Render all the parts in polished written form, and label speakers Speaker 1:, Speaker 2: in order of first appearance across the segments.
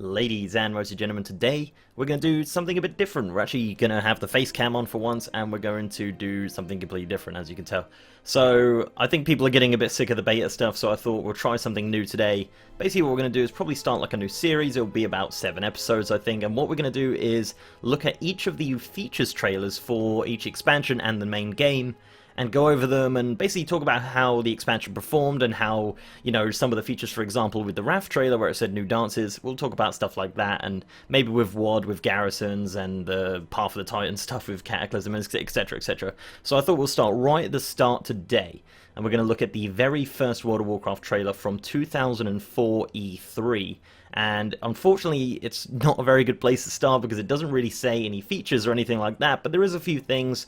Speaker 1: Ladies and mostly gentlemen, today we're going to do something a bit different. We're actually going to have the face cam on for once, and we're going to do something completely different, as you can tell. So, I think people are getting a bit sick of the beta stuff, so I thought we'll try something new today. Basically what we're going to do is probably start like a new series. It'll be about 7 episodes, I think, and what we're going to do is look at each of the features trailers for each expansion and the main game, and go over them and basically talk about how the expansion performed and how, you know, some of the features, for example, with the Raft trailer where it said new dances, we'll talk about stuff like that, and maybe with WoD, with Garrisons, and the Path of the Titan stuff with Cataclysm, etc, etc. So I thought we'll start right at the start today, and we're going to look at the very first World of Warcraft trailer from 2004 E3. And unfortunately, it's not a very good place to start because it doesn't really say any features or anything like that, but there is a few things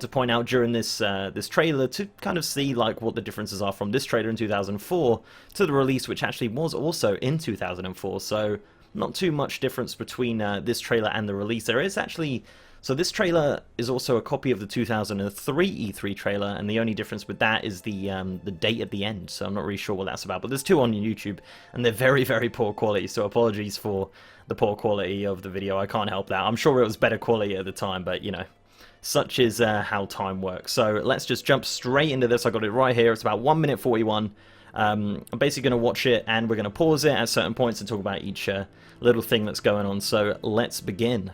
Speaker 1: to point out during this this trailer to kind of see like what the differences are from this trailer in 2004 to the release, which actually was also in 2004. So not too much difference between this trailer and the release. There is actually, so this trailer is also a copy of the 2003 E3 trailer, and the only difference with that is the date at the end. So I'm not really sure what that's about. But there's 2 on YouTube, and they're very, very poor quality. So apologies for the poor quality of the video. I can't help that. I'm sure it was better quality at the time, but you know. Such is how time works. So let's just jump straight into this. I got it right here. It's about 1 minute 41. I'm basically going to watch it, and we're going to pause it at certain points and talk about each little thing that's going on. So let's begin.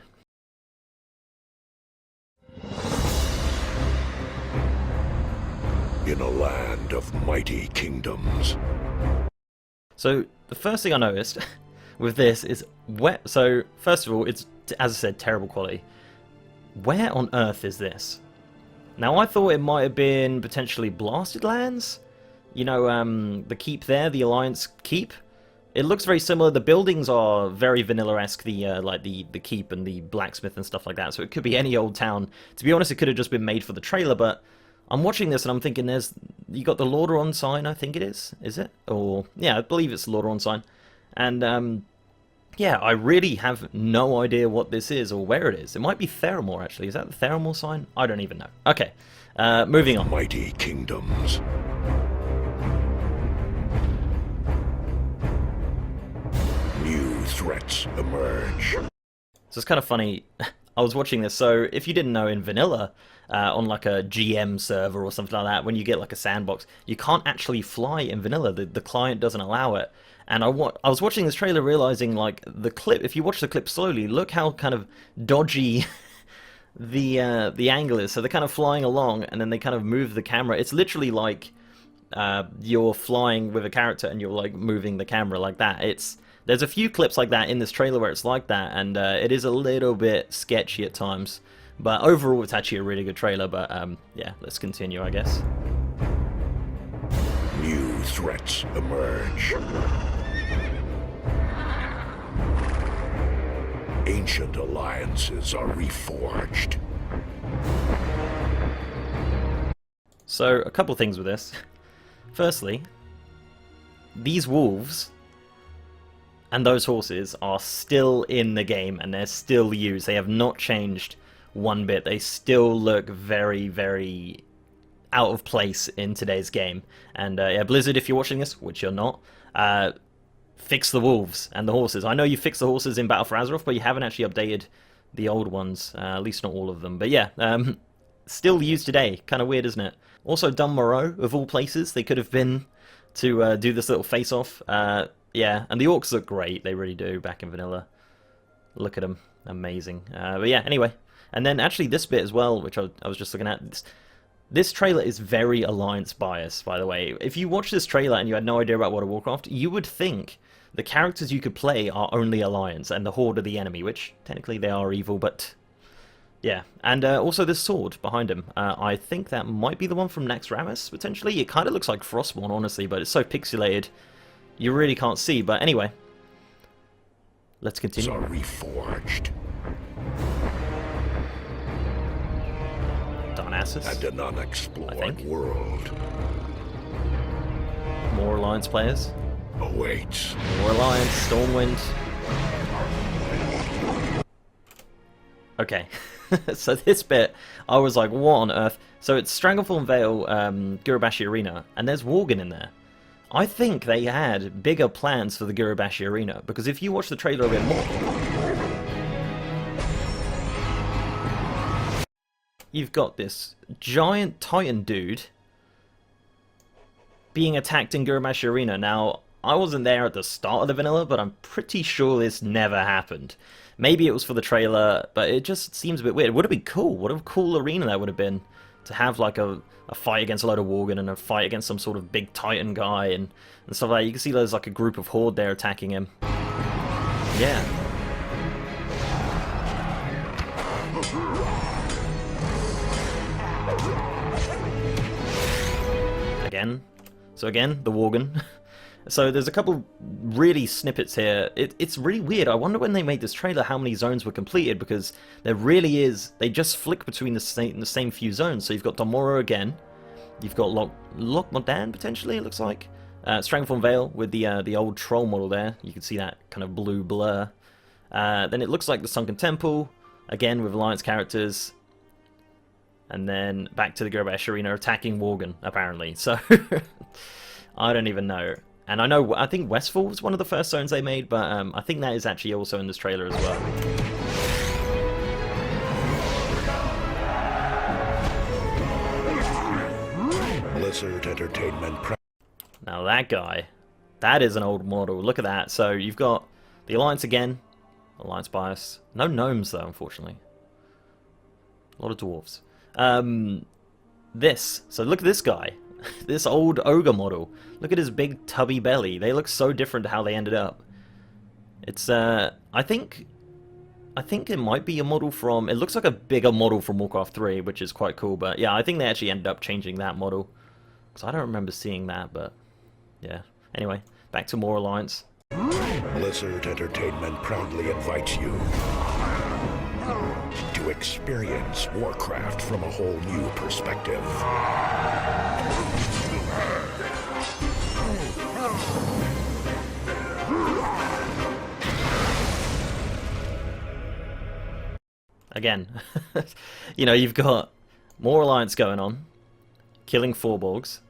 Speaker 2: In a land of mighty kingdoms.
Speaker 1: So the first thing I noticed with this is wet. So first of all, it's, as I said, terrible quality. Where on earth is this? Now, I thought it might have been potentially Blasted Lands. You know, the keep there, the Alliance keep. It looks very similar. The buildings are very vanilla-esque, like the keep and the blacksmith and stuff like that. So it could be any old town. To be honest, it could have just been made for the trailer, but I'm watching this and I'm thinking you got the Lordaeron sign, I think it is it? Or, yeah, I believe it's the Lordaeron sign. And, yeah, I really have no idea what this is or where it is. It might be Theramore, actually. Is that the Theramore sign? I don't even know. Okay, moving on.
Speaker 2: Mighty kingdoms. New threats emerge.
Speaker 1: So it's kind of funny. I was watching this. So if you didn't know, in vanilla, on like a GM server or something like that, when you get like a sandbox, you can't actually fly in vanilla. The client doesn't allow it. And I was watching this trailer realizing, like, the clip, if you watch the clip slowly, look how kind of dodgy the angle is. So they're kind of flying along, and then they kind of move the camera. It's literally like you're flying with a character and you're, like, moving the camera like that. There's a few clips like that in this trailer where it's like that, and it is a little bit sketchy at times. But overall, it's actually a really good trailer, but yeah, let's continue, I guess.
Speaker 2: New threats emerge. Ancient alliances are reforged.
Speaker 1: So, a couple things with this. Firstly, these wolves and those horses are still in the game, and they're still used. They have not changed one bit. They still look very, very out of place in today's game. And yeah, Blizzard, if you're watching this, which you're not, fix the wolves and the horses. I know you fixed the horses in Battle for Azeroth, but you haven't actually updated the old ones, at least not all of them. But yeah, still used today. Kind of weird, isn't it? Also, Dun Moreau, of all places, they could have been to do this little face-off. Yeah, and the orcs look great. They really do, back in vanilla. Look at them. Amazing. But yeah, anyway. And then actually this bit as well, which I was just looking at. This trailer is very Alliance biased, by the way. If you watch this trailer and you had no idea about World of Warcraft, you would think the characters you could play are only Alliance and the Horde are the enemy, which technically they are evil, but yeah. And also this sword behind him. I think that might be the one from Naxxramas, potentially. It kind of looks like Frostborn, honestly, but it's so pixelated you really can't see. But anyway, let's continue.
Speaker 2: Are reforged. And an unexplored world
Speaker 1: More Alliance players
Speaker 2: awaits.
Speaker 1: More Alliance, Stormwind. Okay, so this bit, I was like, what on earth? So it's Stranglethorn Vale, Gurubashi Arena, and there's Worgen in there. I think they had bigger plans for the Gurubashi Arena, because if you watch the trailer a bit more, you've got this giant Titan dude being attacked in Gurubashi Arena. Now, I wasn't there at the start of the vanilla, but I'm pretty sure this never happened. Maybe it was for the trailer, but it just seems a bit weird. It would have been cool. What a cool arena that would have been, to have like a fight against a load of Worgen and a fight against some sort of big Titan guy and stuff like that. You can see there's like a group of Horde there attacking him. Yeah. Again. So again, the Worgen. So there's a couple really snippets here. It's really weird. I wonder when they made this trailer how many zones were completed, because there really is. They just flick between the same few zones. So you've got Domoro again. You've got Loch Modan potentially. It looks like Stranglethorn Vale with the old troll model there. You can see that kind of blue blur. Then it looks like the Sunken Temple again with Alliance characters. And then back to the Gurubashi Arena attacking Worgen apparently. So I don't even know. And I think Westfall was one of the first zones they made, but I think that is actually also in this trailer as well.
Speaker 2: Blizzard Entertainment.
Speaker 1: Now that guy, that is an old model. Look at that. So you've got the Alliance again. Alliance bias. No gnomes though, unfortunately. A lot of dwarves. So look at this guy. This old ogre model. Look at his big tubby belly. They look so different to how they ended up. It's I think it might be a model from, it looks like a bigger model from Warcraft 3, which is quite cool, but yeah, I think they actually ended up changing that model. Because I don't remember seeing that, but yeah. Anyway, back to more Alliance.
Speaker 2: Blizzard Entertainment proudly invites you to experience Warcraft from a whole new perspective.
Speaker 1: Again, you know, you've got more Alliance going on, killing Forborgs,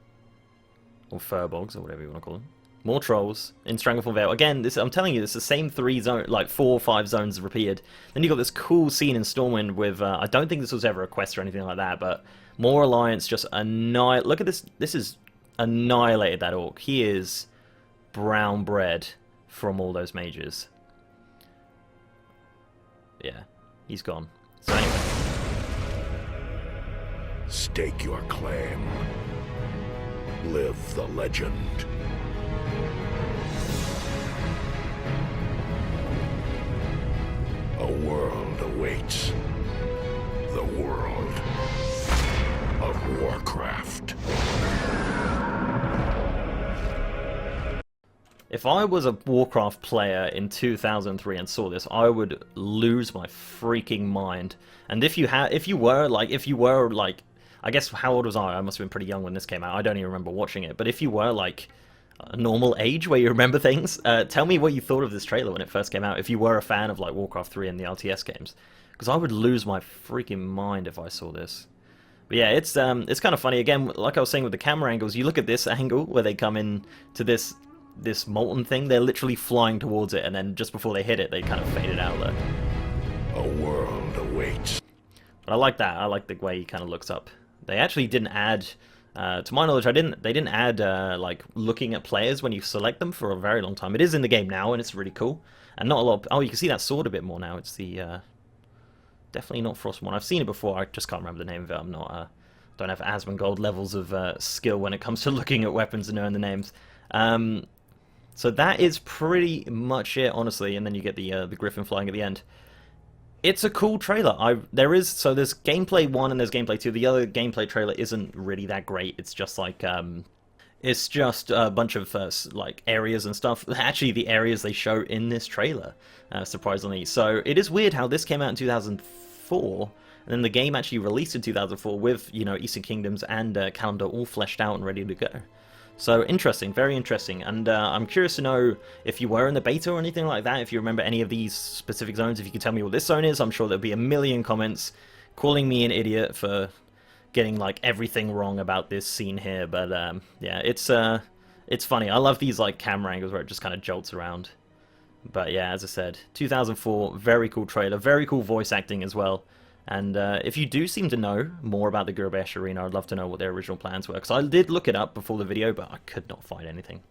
Speaker 1: or Furbolgs, or whatever you want to call them. More trolls in Stranglethorn Vale. Again, I'm telling you, it's the same 4 or 5 zones repeated. Then you got this cool scene in Stormwind with, I don't think this was ever a quest or anything like that, but more Alliance just annihilate. Look at this. This is annihilated that orc. He is brown bread from all those mages. Yeah, he's gone. So anyway.
Speaker 2: Stake your claim. Live the legend. A world awaits. The world of Warcraft.
Speaker 1: If I was a Warcraft player in 2003 and saw this, I would lose my freaking mind. And if you were like, I guess, how old was I? I must have been pretty young when this came out. I don't even remember watching it. But if you were like a normal age where you remember things, tell me what you thought of this trailer when it first came out. If you were a fan of like Warcraft 3 and the RTS games, because I would lose my freaking mind if I saw this. But yeah, it's kind of funny. Again, like I was saying with the camera angles, you look at this angle where they come in to this molten thing. They're literally flying towards it, and then just before they hit it, they kind of faded out there.
Speaker 2: A world awaits.
Speaker 1: But I like that. I like the way he kind of looks up. They actually didn't add, to my knowledge, they didn't add like looking at players when you select them for a very long time. It is in the game now, and it's really cool. And not a lot. Oh, you can see that sword a bit more now. It's the definitely not Frostmourne. I've seen it before. I just can't remember the name of it. I'm not don't have Asmongold levels of skill when it comes to looking at weapons and knowing the names. So that is pretty much it, honestly. And then you get the Griffin flying at the end. It's a cool trailer. There's gameplay 1 and there's gameplay 2. The other gameplay trailer isn't really that great. It's just like it's just a bunch of like areas and stuff. Actually, the areas they show in this trailer, surprisingly. So it is weird how this came out in 2004, and then the game actually released in 2004 with, you know, Eastern Kingdoms and Calendar all fleshed out and ready to go. So interesting, very interesting, and I'm curious to know if you were in the beta or anything like that, if you remember any of these specific zones. If you could tell me what this zone is, I'm sure there'll be a million comments calling me an idiot for getting like everything wrong about this scene here. But yeah, it's it's funny. I love these like camera angles where it just kind of jolts around. But yeah, as I said, 2004, very cool trailer, very cool voice acting as well. And if you do seem to know more about the Gurbash Arena, I'd love to know what their original plans were, because I did look it up before the video, but I could not find anything.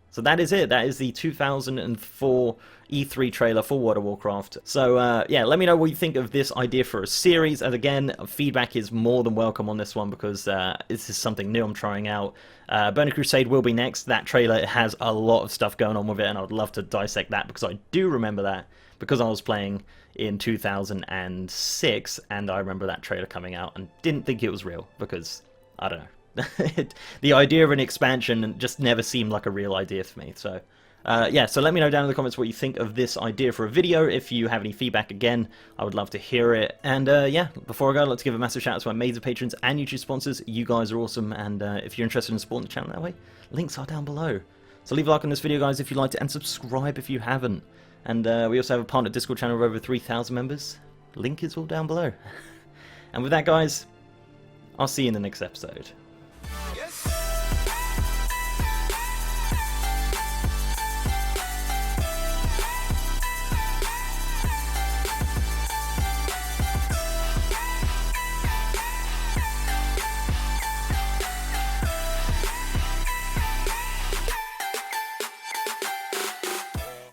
Speaker 1: So that is it. That is the 2004 E3 trailer for World of Warcraft. So yeah, let me know what you think of this idea for a series. And again, feedback is more than welcome on this one, because this is something new I'm trying out. Burning Crusade will be next. That trailer has a lot of stuff going on with it, and I'd love to dissect that, because I do remember that, because I was playing in 2006, and I remember that trailer coming out and didn't think it was real, because, I don't know. The idea of an expansion just never seemed like a real idea for me. So yeah, so let me know down in the comments what you think of this idea for a video. If you have any feedback, again, I would love to hear it. And yeah, before I go, let's give a massive shout out to my amazing patrons and YouTube sponsors. You guys are awesome, and if you're interested in supporting the channel that way, links are down below. So leave a like on this video, guys, if you liked it, and subscribe if you haven't. And we also have a partner Discord channel with over 3,000 members. Link is all down below. And with that, guys, I'll see you in the next episode.